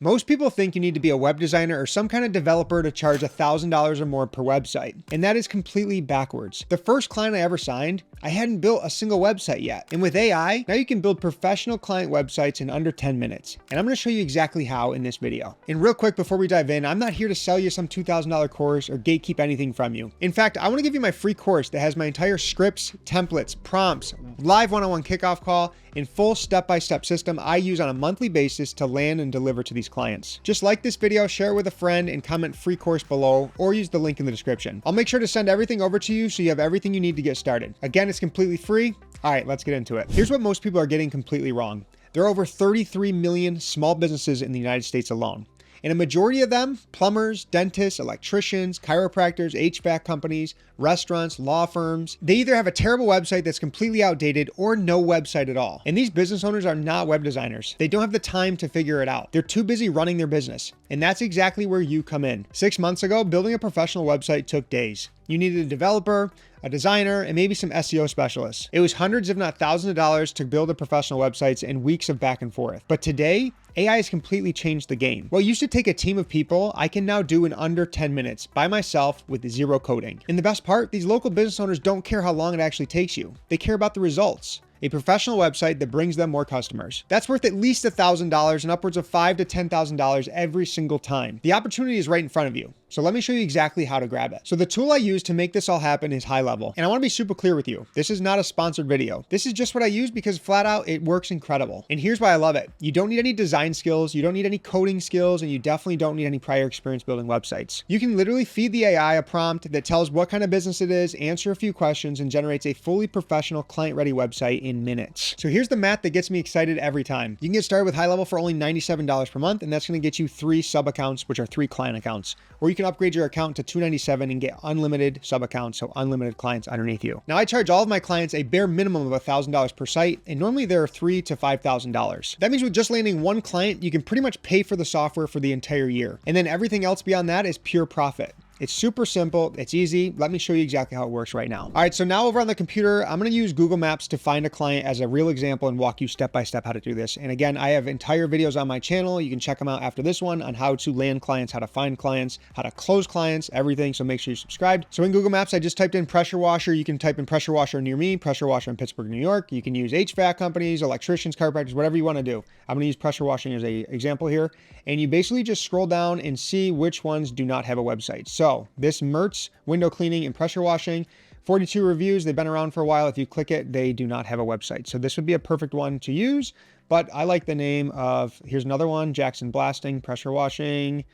Most people think you need to be a web designer or some kind of developer to charge $1,000 or more per website, and that is completely backwards. The first client I ever signed, I hadn't built a single website yet. And with AI, now you can build professional client websites in under 10 minutes. And I'm gonna show you exactly how in this video. And real quick, before we dive in, I'm not here to sell you some $2,000 course or gatekeep anything from you. In fact, I wanna give you my free course that has my entire scripts, templates, prompts, live one-on-one kickoff call, and full step-by-step system I use on a monthly basis to land and deliver to these clients. Just like this video, share it with a friend, and comment free course below, or use the link in the description. I'll make sure to send everything over to you so you have everything you need to get started. Again, it's completely free. All right, let's get into it. Here's what most people are getting completely wrong. There are over 33 million small businesses in the United States alone. And a majority of them, plumbers, dentists, electricians, chiropractors, HVAC companies, restaurants, law firms, they either have a terrible website that's completely outdated or no website at all. And these business owners are not web designers. They don't have the time to figure it out. They're too busy running their business. And that's exactly where you come in. 6 months ago, building a professional website took days. You needed a developer, a designer, and maybe some SEO specialists. It was hundreds, if not thousands of dollars to build a professional website and weeks of back and forth. But today, AI has completely changed the game. What used to take a team of people, I can now do in under 10 minutes by myself with zero coding. And the best part, these local business owners don't care how long it actually takes you. They care about the results. A professional website that brings them more customers. That's worth at least $1,000 and upwards of $5,000 to $10,000 every single time. The opportunity is right in front of you. So let me show you exactly how to grab it. So the tool I use to make this all happen is HighLevel. And I wanna be super clear with you. This is not a sponsored video. This is just what I use because flat out, it works incredible. And here's why I love it. You don't need any design skills, you don't need any coding skills, and you definitely don't need any prior experience building websites. You can literally feed the AI a prompt that tells what kind of business it is, answer a few questions, and generates a fully professional client-ready website in minutes. So here's the math that gets me excited every time. You can get started with HighLevel for only $97 per month, and that's gonna get you 3 sub accounts, which are 3 client accounts. Or you can upgrade your account to $297 and get unlimited sub accounts, so unlimited clients underneath you. Now I charge all of my clients a bare minimum of $1,000 per site, and normally they're $3,000 to $5,000. That means with just landing one client, you can pretty much pay for the software for the entire year. And then everything else beyond that is pure profit. It's super simple. It's easy. Let me show you exactly how it works right now. All right, so now over on the computer, I'm going to use Google Maps to find a client as a real example and walk you step by step how to do this. And again, I have entire videos on my channel. You can check them out after this one on how to land clients, how to find clients, how to close clients, everything. So make sure you're subscribed. So in Google Maps, I just typed in pressure washer. You can type in pressure washer near me, pressure washer in Pittsburgh, New York. You can use HVAC companies, electricians, chiropractors, whatever you want to do. I'm going to use pressure washing as an example here. And you basically just scroll down and see which ones do not have a website. So this Mertz, window cleaning and pressure washing, 42 reviews. They've been around for a while. If you click it, they do not have a website. So this would be a perfect one to use, but I like the name of, here's another one, Jackson Blasting, pressure washing,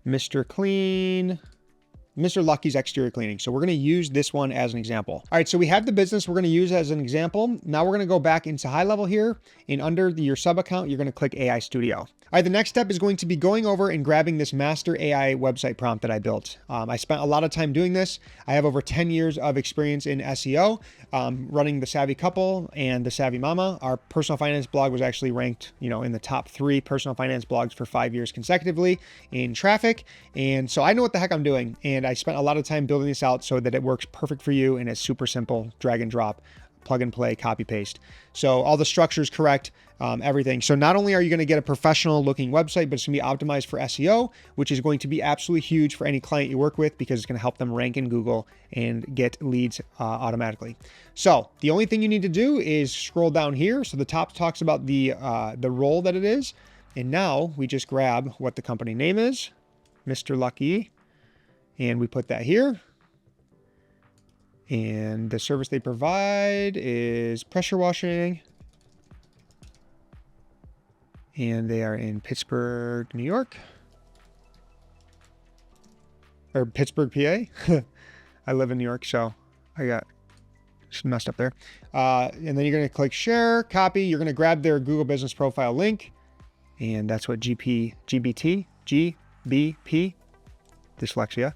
Mr. Clean, Mr. Lucky's exterior cleaning. So we're going to use this one as an example. All right, so we have the business we're going to use as an example. Now we're going to go back into HighLevel here, and under your sub account, you're going to click AI Studio. All right, the next step is going to be going over and grabbing this master AI website prompt that I built. I spent a lot of time doing this. I have over 10 years of experience in SEO, running The Savvy Couple and The Savvy Mama. Our personal finance blog was actually ranked, in the top 3 personal finance blogs for 5 years consecutively in traffic. And so I know what the heck I'm doing. And I spent a lot of time building this out so that it works perfect for you. And it's super simple, drag and drop, plug and play, copy paste. So all the structure is correct, everything. So not only are you going to get a professional looking website, but it's going to be optimized for SEO, which is going to be absolutely huge for any client you work with because it's going to help them rank in Google and get leads automatically. So the only thing you need to do is scroll down here. So the top talks about the role that it is. And now we just grab what the company name is, Mr. Lucky, and we put that here. And the service they provide is pressure washing. And they are in Pittsburgh, New York. Or Pittsburgh, PA. I live in New York, so I got messed up there. And then you're going to click share, copy. You're going to grab their Google Business Profile link. And that's what GBP, dyslexia.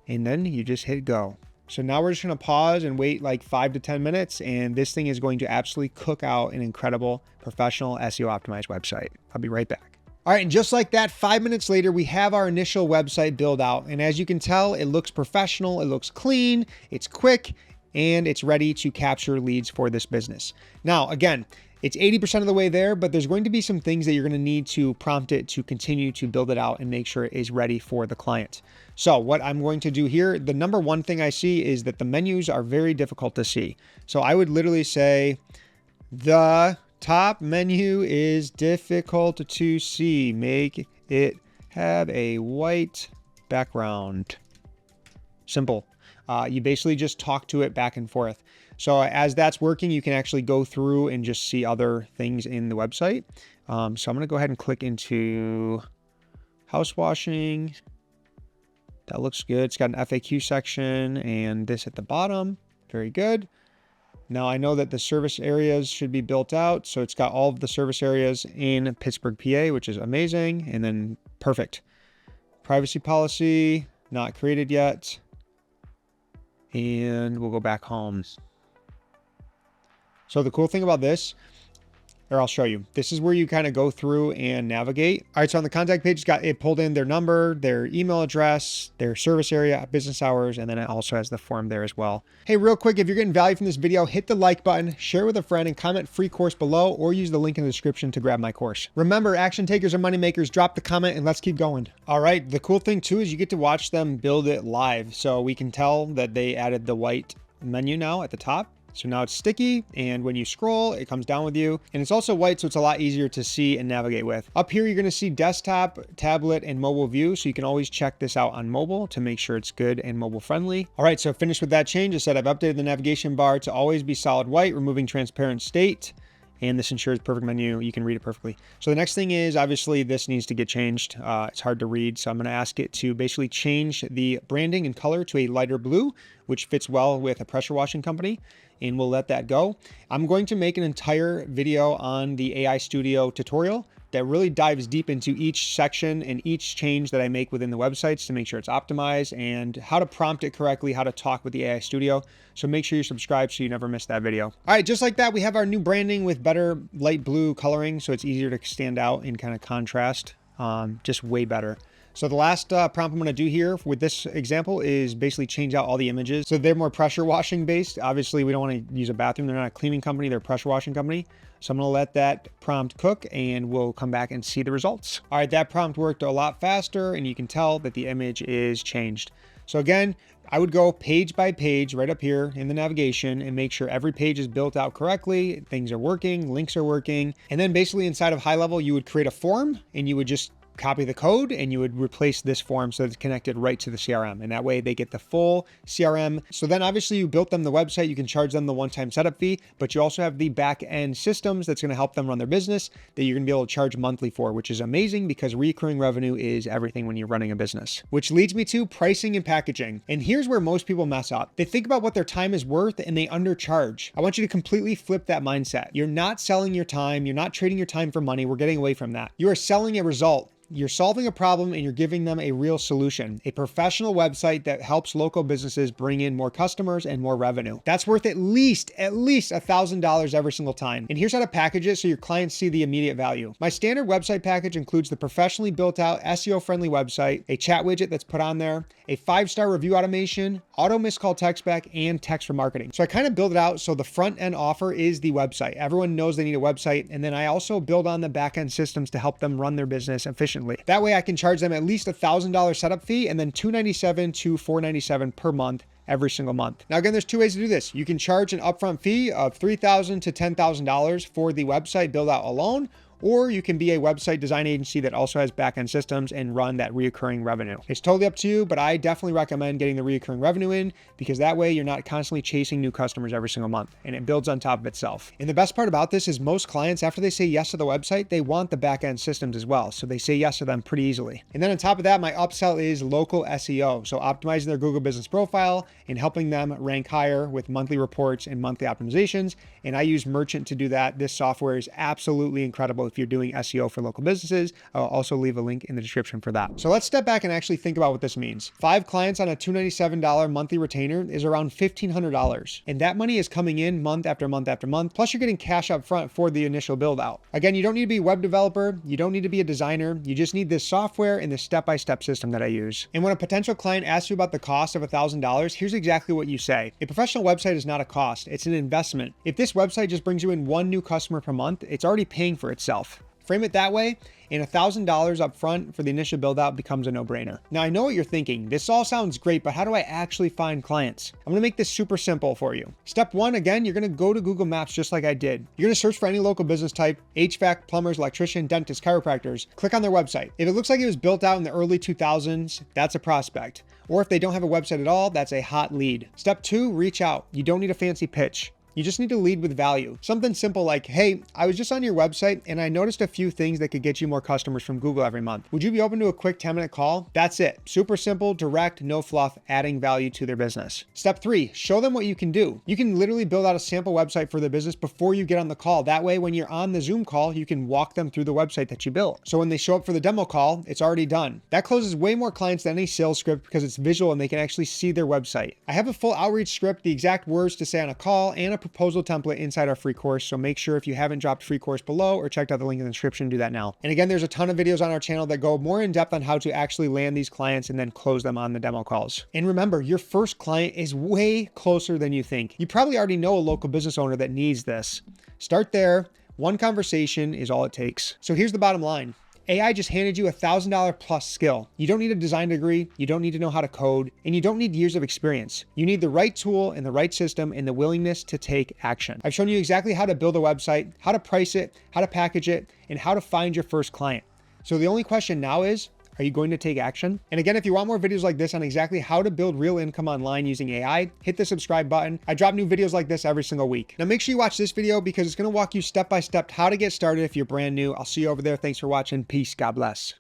And then you just hit go. So now we're just going to pause and wait like 5 to 10 minutes. And this thing is going to absolutely cook out an incredible professional SEO optimized website. I'll be right back. All right, and just like that, 5 minutes later, we have our initial website build out. And as you can tell, it looks professional, it looks clean, it's quick, and it's ready to capture leads for this business. Now, again, It's 80% of the way there, but there's going to be some things that you're going to need to prompt it to continue to build it out and make sure it is ready for the client. So what I'm going to do here, the number one thing I see is that the menus are very difficult to see. So I would literally say the top menu is difficult to see. Make it have a white background. Simple. You basically just talk to it back and forth. So as that's working, you can actually go through and just see other things in the website. So I'm going to go ahead and click into house washing. That looks good. It's got an FAQ section and this at the bottom. Very good. Now I know that the service areas should be built out. So it's got all of the service areas in Pittsburgh, PA, which is amazing. And then perfect. Privacy policy, not created yet. And we'll go back home. So the cool thing about this, or I'll show you, this is where you kind of go through and navigate. All right, so on the contact page, it's got it pulled in their number, their email address, their service area, business hours, and then it also has the form there as well. Hey, real quick, if you're getting value from this video, hit the like button, share with a friend, and comment free course below, or use the link in the description to grab my course. Remember, action takers are money makers. Drop the comment and let's keep going. All right, the cool thing too is you get to watch them build it live. So we can tell that they added the white menu now at the top. So now it's sticky, and when you scroll, it comes down with you, and it's also white, so it's a lot easier to see and navigate with. Up here, you're going to see desktop, tablet, and mobile view, so you can always check this out on mobile to make sure it's good and mobile friendly. All right, so finished with that change. I said I've updated the navigation bar to always be solid white, removing transparent state. And this ensures perfect menu. You can read it perfectly. So the next thing is obviously this needs to get changed. It's hard to read. So I'm going to ask it to basically change the branding and color to a lighter blue, which fits well with a pressure washing company. And we'll let that go. I'm going to make an entire video on the AI Studio tutorial that really dives deep into each section and each change that I make within the websites to make sure it's optimized and how to prompt it correctly, how to talk with the AI Studio. So make sure you subscribe so you never miss that video. All right, just like that, we have our new branding with better light blue coloring, so it's easier to stand out in kind of contrast, just way better. So the last prompt I'm going to do here with this example is basically change out all the images. So they're more pressure washing based. Obviously, we don't want to use a bathroom. They're not a cleaning company. They're a pressure washing company. So I'm going to let that prompt cook and we'll come back and see the results. All right, that prompt worked a lot faster and you can tell that the image is changed. So again, I would go page by page right up here in the navigation and make sure every page is built out correctly. Things are working, links are working. And then basically inside of HighLevel, you would create a form and you would just copy the code and you would replace this form so it's connected right to the CRM. And that way they get the full CRM. So then obviously you built them the website, you can charge them the one-time setup fee, but you also have the back-end systems that's going to help them run their business that you're going to be able to charge monthly for, which is amazing because recurring revenue is everything when you're running a business. Which leads me to pricing and packaging. And here's where most people mess up. They think about what their time is worth and they undercharge. I want you to completely flip that mindset. You're not selling your time. You're not trading your time for money. We're getting away from that. You are selling a result. You're solving a problem and you're giving them a real solution, a professional website that helps local businesses bring in more customers and more revenue. That's worth at least $1,000 every single time. And here's how to package it so your clients see the immediate value. My standard website package includes the professionally built out SEO friendly website, a chat widget that's put on there, a 5-star review automation, auto missed call text back, and text for marketing. So I kind of build it out so the front end offer is the website. Everyone knows they need a website. And then I also build on the back end systems to help them run their business efficiently. That way I can charge them at least $1,000 setup fee and then $297 to $497 per month every single month. Now, again, there's two ways to do this. You can charge an upfront fee of $3,000 to $10,000 for the website build out alone, or you can be a website design agency that also has backend systems and run that recurring revenue. It's totally up to you, but I definitely recommend getting the recurring revenue in because that way you're not constantly chasing new customers every single month and it builds on top of itself. And the best part about this is most clients, after they say yes to the website, they want the backend systems as well. So they say yes to them pretty easily. And then on top of that, my upsell is local SEO. So optimizing their Google business profile and helping them rank higher with monthly reports and monthly optimizations. And I use Merchant to do that. This software is absolutely incredible. if you're doing SEO for local businesses. I'll also leave a link in the description for that. So let's step back and actually think about what this means. 5 clients on a $297 monthly retainer is around $1,500. And that money is coming in month after month after month. Plus you're getting cash up front for the initial build out. Again, you don't need to be a web developer. You don't need to be a designer. You just need this software and this step-by-step system that I use. And when a potential client asks you about the cost of $1,000, here's exactly what you say. A professional website is not a cost. It's an investment. If this website just brings you in 1 new customer per month, it's already paying for itself. Frame it that way, and $1,000 up front for the initial build out becomes a no-brainer. Now I know what you're thinking. This all sounds great, but how do I actually find clients? I'm gonna make this super simple for you. Step 1, again, you're gonna go to Google Maps just like I did. You're gonna search for any local business type, HVAC, plumbers, electrician, dentists, chiropractors. Click on their website. If it looks like it was built out in the early 2000s, that's a prospect. Or if they don't have a website at all, that's a hot lead. Step 2, reach out. You don't need a fancy pitch. You just need to lead with value. Something simple like, hey, I was just on your website and I noticed a few things that could get you more customers from Google every month. Would you be open to a quick 10-minute call? That's it. Super simple, direct, no fluff, adding value to their business. Step 3, show them what you can do. You can literally build out a sample website for their business before you get on the call. That way, when you're on the Zoom call, you can walk them through the website that you built. So when they show up for the demo call, it's already done. That closes way more clients than any sales script because it's visual and they can actually see their website. I have a full outreach script, the exact words to say on a call, and a proposal template inside our free course. So make sure if you haven't dropped free course below or checked out the link in the description, do that now. And again, there's a ton of videos on our channel that go more in depth on how to actually land these clients and then close them on the demo calls. And remember, your first client is way closer than you think. You probably already know a local business owner that needs this. Start there. One conversation is all it takes. So here's the bottom line. AI just handed you $1,000 plus skill. You don't need a design degree, you don't need to know how to code, and you don't need years of experience. You need the right tool and the right system and the willingness to take action. I've shown you exactly how to build a website, how to price it, how to package it, and how to find your first client. So the only question now is, are you going to take action? And again, if you want more videos like this on exactly how to build real income online using AI, hit the subscribe button. I drop new videos like this every single week. Now make sure you watch this video because it's gonna walk you step by step how to get started if you're brand new. I'll see you over there. Thanks for watching. Peace. God bless.